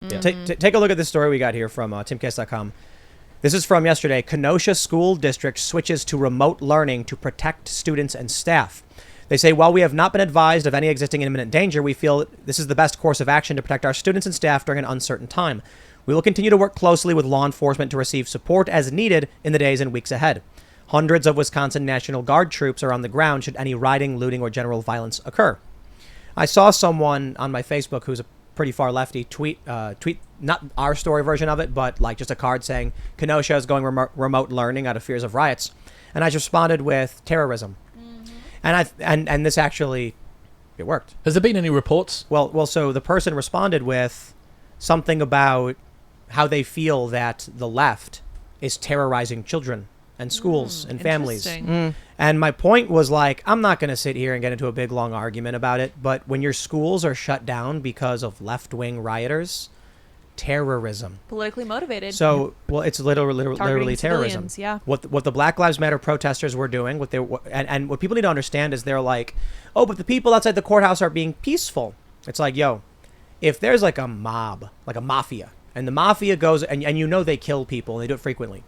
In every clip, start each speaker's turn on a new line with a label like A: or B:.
A: Take a look at this story we got here from Timcast.com. This is from yesterday. Kenosha School District switches to remote learning to protect students and staff. They say, while we have not been advised of any existing imminent danger, we feel this is the best course of action to protect our students and staff during an uncertain time. We will continue to work closely with law enforcement to receive support as needed in the days and weeks ahead. Hundreds of Wisconsin National Guard troops are on the ground should any rioting, looting, or general violence occur. I saw someone on my Facebook who's a pretty far lefty tweet not our story version of it, but like just a card saying Kenosha is going remote learning out of fears of riots, and I just responded with terrorism, and this actually it worked.
B: Has there been any reports?
A: Well, so the person responded with something about how they feel that the left is terrorizing children and schools and families. And my point was like, I'm not going to sit here and get into a big long argument about it, but when your schools are shut down because of left-wing rioters, terrorism.
C: Politically motivated.
A: So, well, it's literally terrorism.
C: Yeah.
A: What the Black Lives Matter protesters were doing, and what people need to understand is they're like, oh, but the people outside the courthouse are being peaceful. It's like, yo, if there's like a mob, like a mafia, and the mafia goes, and you know they kill people, and they do it frequently.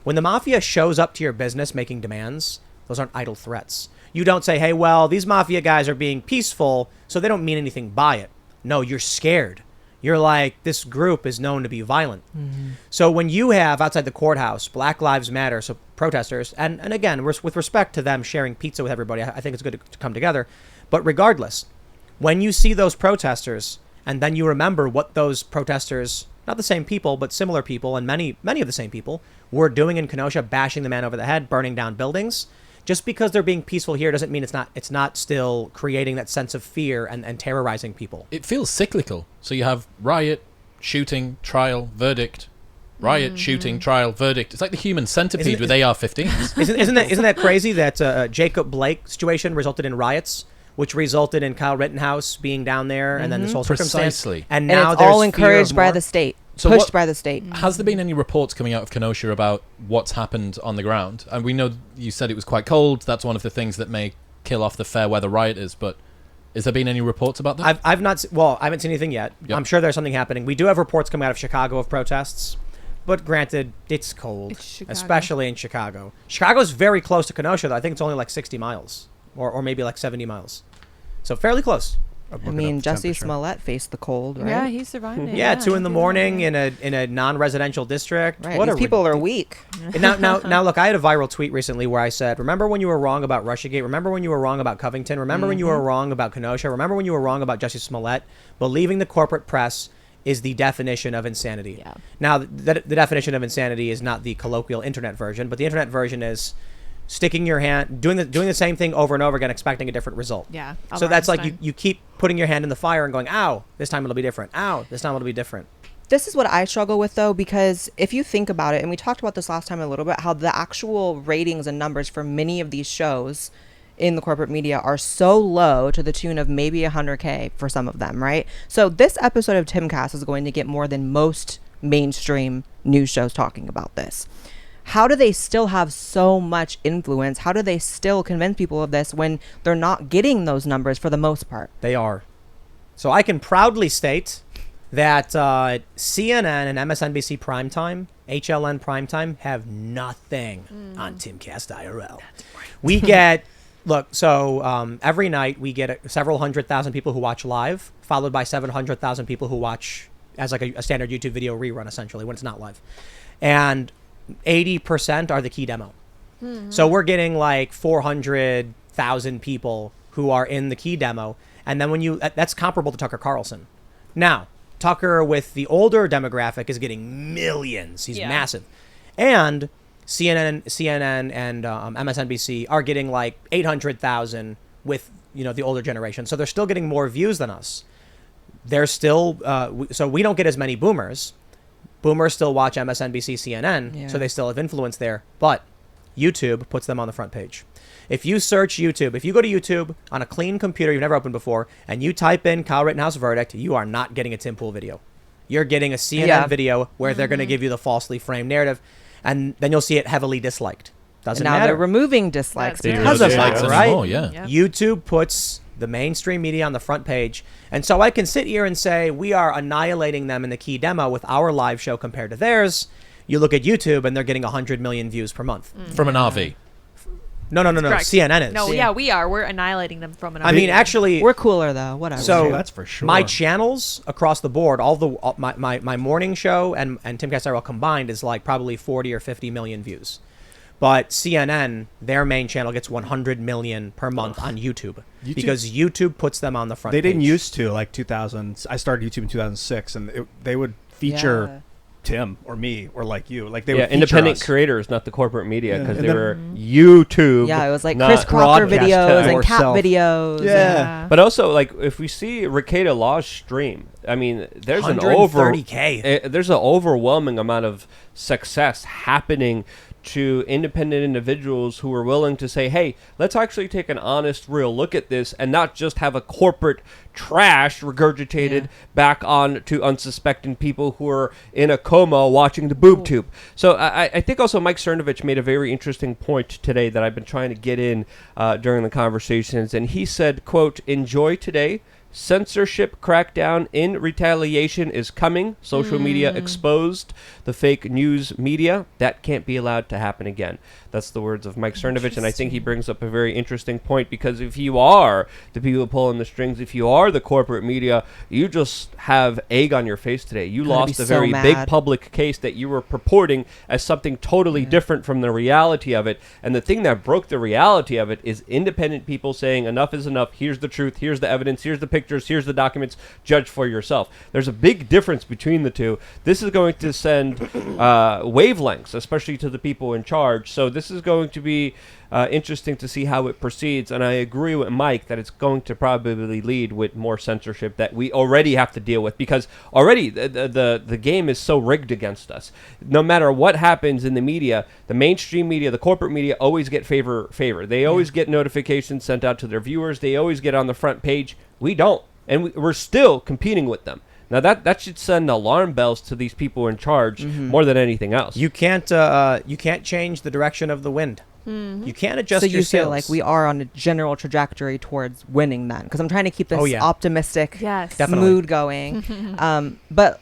A: When the mafia shows up to your business making demands, those aren't idle threats. You don't say, hey, well, these mafia guys are being peaceful, so they don't mean anything by it. No, you're scared. You're like, this group is known to be violent. So when you have outside the courthouse Black Lives Matter, so protesters, and again, with respect to them sharing pizza with everybody, I think it's good to come together. But regardless, when you see those protesters, and then you remember what those protesters, not the same people, but similar people, and many of the same people, were doing in Kenosha, bashing the man over the head, burning down buildings. Just because they're being peaceful here doesn't mean it's not still creating that sense of fear and terrorizing people.
B: It feels cyclical. So you have riot, shooting, trial, verdict. Riot, shooting, trial, verdict. It's like the human centipede with AR-15s.
A: Isn't that crazy that Jacob Blake situation resulted in riots, which resulted in Kyle Rittenhouse being down there, and then this whole circumstance.
B: Precisely.
A: And now
D: it's all encouraged by the state. Pushed by the state.
B: Has there been any reports coming out of Kenosha about what's happened on the ground? And we know you said it was quite cold. That's one of the things that may kill off the fair weather rioters. But has there been any reports about that?
A: I haven't seen anything yet. Yep. I'm sure there's something happening. We do have reports coming out of Chicago of protests. But granted, it's cold, especially in Chicago. Chicago's very close to Kenosha, though. I think it's only like 60 miles or maybe like 70 miles. So fairly close.
D: I mean, Jussie Smollett faced the cold, right?
C: Yeah, he survived it.
A: Yeah, 2 a.m. in a non-residential district.
D: Right. These people are weak.
A: Now, look, I had a viral tweet recently where I said, remember when you were wrong about Russiagate? Remember when you were wrong about Covington? Remember when you were wrong about Kenosha? Remember when you were wrong about Jussie Smollett? Believing the corporate press is the definition of insanity. Yeah. Now, the definition of insanity is not the colloquial internet version, but the internet version is sticking your hand, doing the same thing over and over again, expecting a different result.
C: Yeah.
A: So that's like you keep putting your hand in the fire and going, ow, this time it'll be different. Ow, this time it'll be different.
D: This is what I struggle with, though, because if you think about it, and we talked about this last time a little bit, how the actual ratings and numbers for many of these shows in the corporate media are so low to the tune of maybe 100K for some of them, right? So this episode of Timcast is going to get more than most mainstream news shows talking about this. How do they still have so much influence? How do they still convince people of this when they're not getting those numbers for the most part?
A: They are. So I can proudly state that CNN and MSNBC primetime, HLN primetime, have nothing on Timcast IRL. We get, every night we get several 100,000 people who watch live, followed by 700,000 people who watch as like a standard YouTube video rerun, essentially, when it's not live. And 80% are the key demo. So we're getting like 400,000 people who are in the key demo. And then that's comparable to Tucker Carlson. Now, Tucker with the older demographic is getting millions. He's massive. And CNN and MSNBC are getting like 800,000 with, the older generation. So they're still getting more views than us. They're still, so we don't get as many boomers. Boomers still watch MSNBC, CNN, so they still have influence there. But YouTube puts them on the front page. If you search YouTube, if you go to YouTube on a clean computer you've never opened before, and you type in Kyle Rittenhouse verdict, you are not getting a Tim Pool video. You're getting a CNN video where they're going to give you the falsely framed narrative, and then you'll see it heavily disliked. Doesn't
D: now
A: matter.
D: they're removing dislikes
C: That's
D: because
B: no
D: of
B: dislikes
D: that.
A: right?
B: anymore, yeah.
C: Yep.
A: YouTube puts the mainstream media on the front page. And so I can sit here and say we are annihilating them in the key demo with our live show compared to theirs. You look at YouTube and they're getting 100 million views per month.
B: From an RV.
A: No.
C: Correct.
A: CNN is.
C: No, yeah, we are. We're annihilating them from an.
A: I mean, actually,
D: We're cooler though. Whatever.
A: so
E: that's for sure.
A: my channels across the board, my morning show and Timcast IRL combined is like probably 40 or 50 million views. But CNN, their main channel gets 100 million per month on YouTube because YouTube puts them on the front
E: They
A: page.
E: didn't used to, like 2000. I started YouTube in 2006, and they would feature Tim or me or like you. Like they would feature
F: independent
E: us.
F: creators, not the corporate media, because
E: And
F: they
E: then-
F: were YouTube.
D: Yeah, it was like
F: not
D: Chris Crocker
F: broadcast
D: videos
F: to
D: and cat
E: ourself.
D: videos.
E: Yeah.
F: But also, like, if we see Ricada Law's stream, I mean, there's an
A: 130K.
F: there's an overwhelming amount of success happening to independent individuals who are willing to say, hey, let's actually take an honest, real look at this and not just have a corporate trash regurgitated back on to unsuspecting people who are in a coma watching the boob tube. So I think also Mike Cernovich made a very interesting point today that I've been trying to get in during the conversations. And he said, quote, enjoy today. Censorship crackdown in retaliation is coming. Social media exposed the fake news media. That can't be allowed to happen again. That's the words of Mike Cernovich, and I think he brings up a very interesting point, because if you are the people pulling the strings, if you are the corporate media, you just have egg on your face today. You
D: Gonna
F: lost
D: be
F: a
D: so
F: very
D: mad.
F: big public case that you were purporting as something totally different from the reality of it. And the thing that broke the reality of it is independent people saying enough is enough. Here's the truth. Here's the evidence. Here's the pictures. Here's the documents. Judge for yourself. There's a big difference between the two. This is going to send wavelengths, especially to the people in charge. So this is going to be interesting to see how it proceeds. And I agree with Mike that it's going to probably lead with more censorship that we already have to deal with, because already the game is so rigged against us. No matter what happens in the media, the mainstream media, the corporate media always get favor. They always get notifications sent out to their viewers. They always get on the front page. We don't. And we're still competing with them. Now that should send alarm bells to these people in charge more than anything else.
A: You can't change the direction of the wind. You can't adjust
D: So
A: your
D: you feel
A: sails.
D: like we are on a general trajectory towards winning then? Because I'm trying to keep this optimistic
C: Yes.
A: Definitely.
D: mood going. But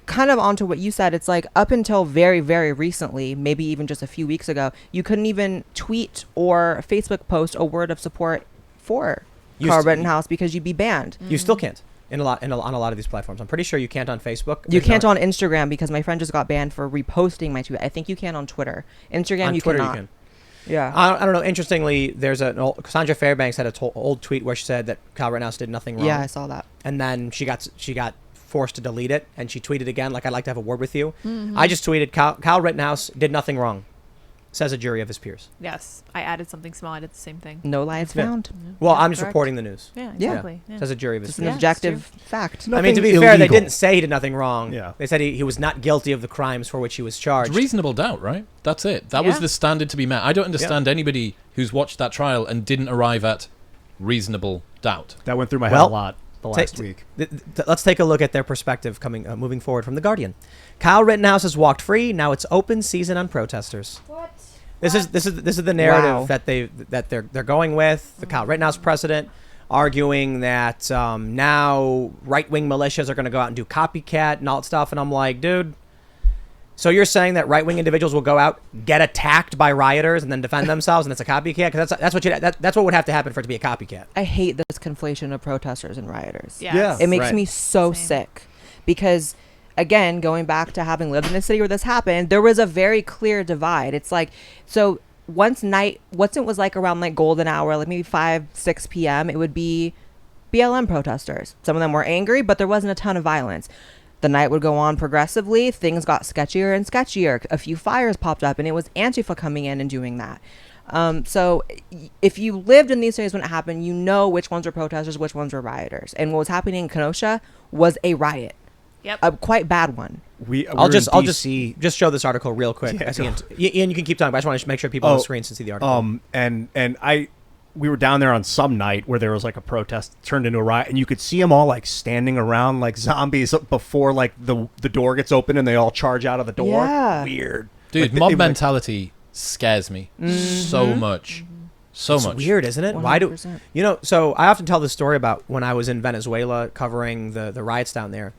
D: kind of onto what you said, it's like up until very, very recently, maybe even just a few weeks ago, you couldn't even tweet or Facebook post a word of support for Carl Rittenhouse because you'd be banned.
A: You still can't on a lot of these platforms. I'm pretty sure you can't on Facebook.
D: You
A: There's
D: can't
A: no-
D: on Instagram because my friend just got banned for reposting my tweet. I think you can on Twitter. Instagram,
A: on
D: you
A: Twitter.
D: cannot.
A: You can.
D: Yeah.
A: I don't know. Interestingly, there's Cassandra Fairbanks had an old tweet where she said that Kyle Rittenhouse did nothing wrong.
D: Yeah, I saw that.
A: And then she got forced to delete it, and she tweeted again, like, I'd like to have a word with you. I just tweeted, Kyle Rittenhouse did nothing wrong, says a jury of his peers.
C: Yes, I added something small. I did the same thing.
D: No lies
A: Yeah.
D: found.
A: Well,
C: Yeah,
A: I'm just
C: correct.
A: reporting the news.
C: Yeah,
D: Yeah.
C: exactly. Yeah.
A: Says a jury of his
D: Just an
A: peers.
C: Yeah,
D: objective fact.
A: I mean, to be
E: Nothing
A: fair, they
E: illegal.
A: didn't say he did nothing wrong.
E: Yeah.
A: They said he was not guilty of the crimes for which he was
B: It's
A: charged.
B: reasonable doubt, right? That's it. That was
C: Yeah.
B: the standard to be met. I don't understand anybody who's watched that trial and didn't arrive at reasonable doubt.
E: That went through my head
A: Well,
E: a lot last week.
A: Let's take a look at their perspective moving forward from The Guardian. Kyle Rittenhouse has walked free. Now it's open season on protesters.
C: What?
A: This is the narrative
D: Wow.
A: that they're going with. The Kyle Rittenhouse precedent, arguing that now right-wing militias are going to go out and do copycat and all that stuff. And I'm like, dude, so you're saying that right-wing individuals will go out, get attacked by rioters, and then defend themselves, and it's a copycat? Because that's what would have to happen for it to be a copycat.
D: I hate this conflation of protesters and rioters.
C: Yes.
E: Yeah.
D: It makes
A: Right.
D: me so
C: Same.
D: sick because, again, going back to having lived in a city where this happened, there was a very clear divide. It's like, so once it was like around like golden hour, like maybe 5-6 p.m., it would be BLM protesters. Some of them were angry, but there wasn't a ton of violence. The night would go on progressively. Things got sketchier and sketchier. A few fires popped up, and it was Antifa coming in and doing that. So if you lived in these days when it happened, you know which ones were protesters, which ones were rioters. And what was happening in Kenosha was a riot,
C: Yep.
D: a quite bad one.
A: I'll just
E: DC.
A: show this article real quick.
E: Yeah,
A: Ian, you can keep talking, but I just want to make sure people on the screen can see the article.
E: We were down there on some night where there was like a protest turned into a riot, and you could see them all like standing around like zombies before like the door gets open and they all charge out of the door.
D: Yeah.
E: Weird.
B: Dude,
E: Like,
B: mob
E: they-
B: mentality scares me so much. So
A: It's
B: much.
A: weird, isn't it? Why do
D: 100%.
A: you know? So I often tell this story about when I was in Venezuela covering the riots down there,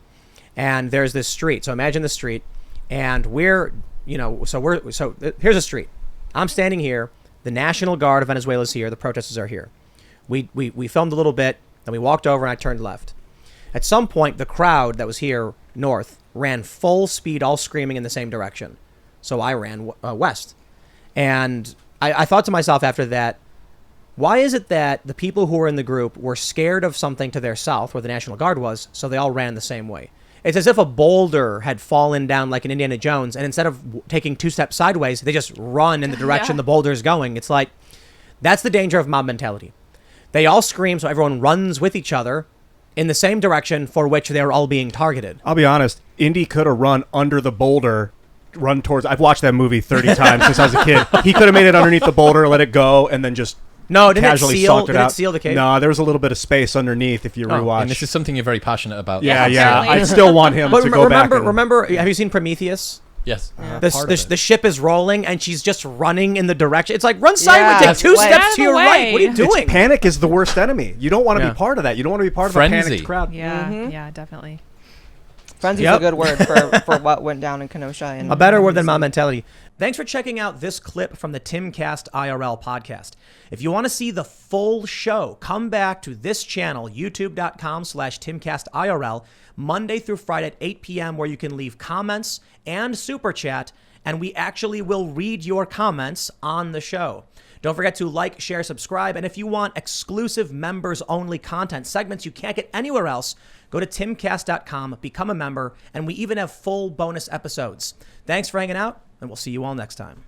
A: and there's this street. So imagine the street, and here's a street. I'm standing here. The National Guard of Venezuela is here. The protesters are here. We filmed a little bit, then we walked over, and I turned left. At some point, the crowd that was here north ran full speed, all screaming in the same direction. So I ran west, and I thought to myself after that, why is it that the people who were in the group were scared of something to their south, where the National Guard was, so they all ran the same way? It's as if a boulder had fallen down like an Indiana Jones, and instead of taking 2 steps sideways, they just run in the direction the boulder is going. It's like, that's the danger of mob mentality. They all scream, so everyone runs with each other in the same direction for which they're all being targeted.
E: I'll be honest, Indy could have run under the boulder, run towards. I've watched that movie 30 times since I was a kid. He could have made it underneath the boulder, let it go, and then just
A: No, didn't it
E: casually
A: seal?
E: sucked it
A: Did
E: out.
A: it seal the cave?
E: No, there was a little bit of space underneath if you rewatch.
B: And this is something you're very passionate about.
E: yeah,
C: apparently.
E: I still want him
A: But
E: to go back.
A: remember, have you seen Prometheus?
B: Yes.
A: The ship is rolling and she's just running in the direction. It's like, run sideways,
D: Yeah,
A: take 2
D: like-
A: steps
C: Out of
A: to
C: the
A: your
C: way.
A: right. What are you doing?
E: Panic is the worst enemy. You don't want to
A: Yeah.
E: be part of that. You don't want to be part of a
B: Frenzy.
E: panicked crowd.
C: Yeah,
D: Mhm.
C: yeah, definitely.
D: Frenzy's
A: Yep.
D: a good word for what went down in Kenosha. And
A: A better word than mob mentality. Thanks for checking out this clip from the Timcast IRL podcast. If you want to see the full show, come back to this channel, youtube.com/TimcastIRL, Monday through Friday at 8 p.m., where you can leave comments and super chat, and we actually will read your comments on the show. Don't forget to like, share, subscribe, and if you want exclusive members-only content, segments you can't get anywhere else, go to timcast.com, become a member, and we even have full bonus episodes. Thanks for hanging out, and we'll see you all next time.